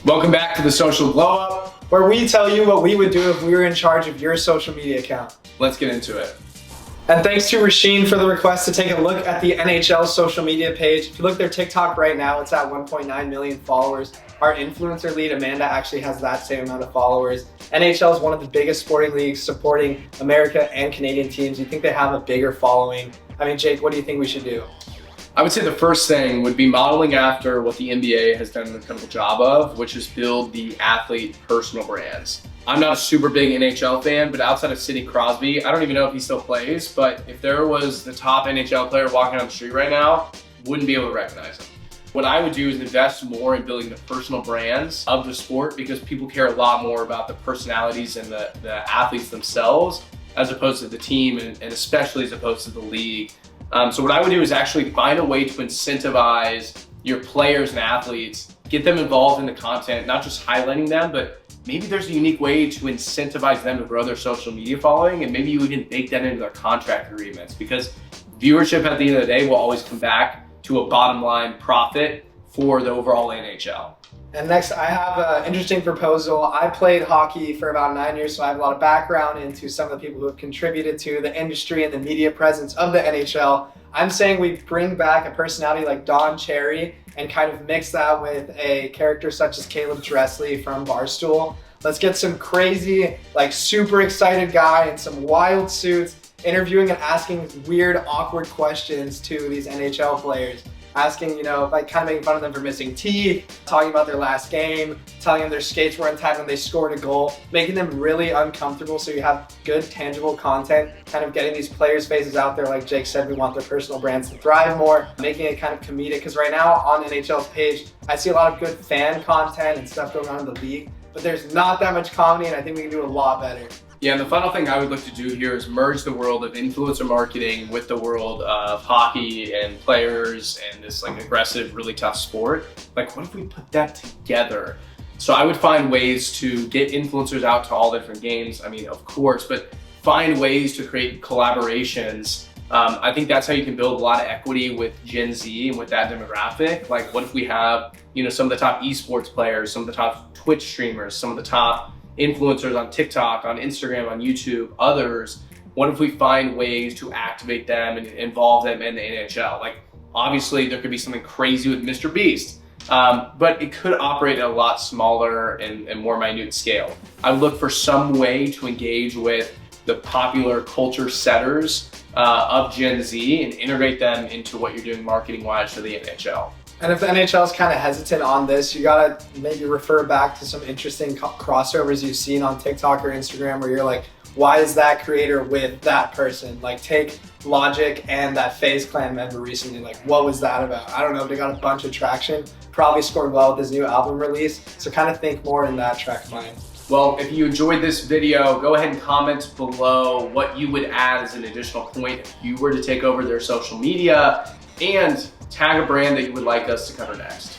Welcome back to the Social Glow Up, where we tell you what we would do if we were in charge of your social media account. Let's get into it. And thanks to Rasheen for the request to take a look at the NHL social media page. If you look at their TikTok right now, it's at 1.9 million followers. Our influencer lead, Amanda, actually has that same amount of followers. NHL is one of the biggest sporting leagues supporting America and Canadian teams. You think they have a bigger following? I mean, Jake, what do you think we should do? I would say the first thing would be modeling after what the NBA has done an incredible job of, which is build the athlete personal brands. I'm not a super big NHL fan, but outside of Sidney Crosby, I don't even know if he still plays, but if there was the top NHL player walking down the street right now, wouldn't be able to recognize him. What I would do is invest more in building the personal brands of the sport because people care a lot more about the personalities and the athletes themselves as opposed to the team and especially as opposed to the league. So what I would do is actually find a way to incentivize your players and athletes, get them involved in the content, not just highlighting them, but maybe there's a unique way to incentivize them to grow their social media following, and maybe you even bake that into their contract agreements because viewership at the end of the day will always come back to a bottom line profit for the overall NHL. And next, I have an interesting proposal. I played hockey for about 9 years, so I have a lot of background into some of the people who have contributed to the industry and the media presence of the NHL. I'm saying we bring back a personality like Don Cherry and kind of mix that with a character such as Caleb Dressley from Barstool. Let's get some crazy, like super excited guy in some wild suits interviewing and asking weird, awkward questions to these NHL players. Asking, like kind of making fun of them for missing teeth, talking about their last game, telling them their skates were untied when they scored a goal, making them really uncomfortable so you have good, tangible content, kind of getting these players' faces out there. Like Jake said, we want their personal brands to thrive more, making it kind of comedic. Because right now on NHL's page, I see a lot of good fan content and stuff going on in the league, but there's not that much comedy, and I think we can do a lot better. Yeah, and the final thing I would look to do here is merge the world of influencer marketing with the world of hockey and players and this like aggressive, really tough sport. Like, what if we put that together? So I would find ways to get influencers out to all different games. I mean, of course, but find ways to create collaborations. I think that's how you can build a lot of equity with Gen Z and with that demographic. Like, what if we have, some of the top esports players, some of the top Twitch streamers, some of the top influencers on TikTok, on Instagram, on YouTube, others. What if we find ways to activate them and involve them in the NHL? Like, obviously there could be something crazy with Mr. Beast, but it could operate at a lot smaller and more minute scale. I would look for some way to engage with the popular culture setters of Gen Z and integrate them into what you're doing marketing-wise for the NHL. And if the NHL is kind of hesitant on this, you gotta maybe refer back to some interesting crossovers you've seen on TikTok or Instagram where you're like, why is that creator with that person? Like, take Logic and that FaZe Clan member recently, like what was that about? I don't know, they got a bunch of traction, probably scored well with his new album release, so kind of think more in that track line. Well, if you enjoyed this video, go ahead and comment below what you would add as an additional point if you were to take over their social media, and tag a brand that you would like us to cover next.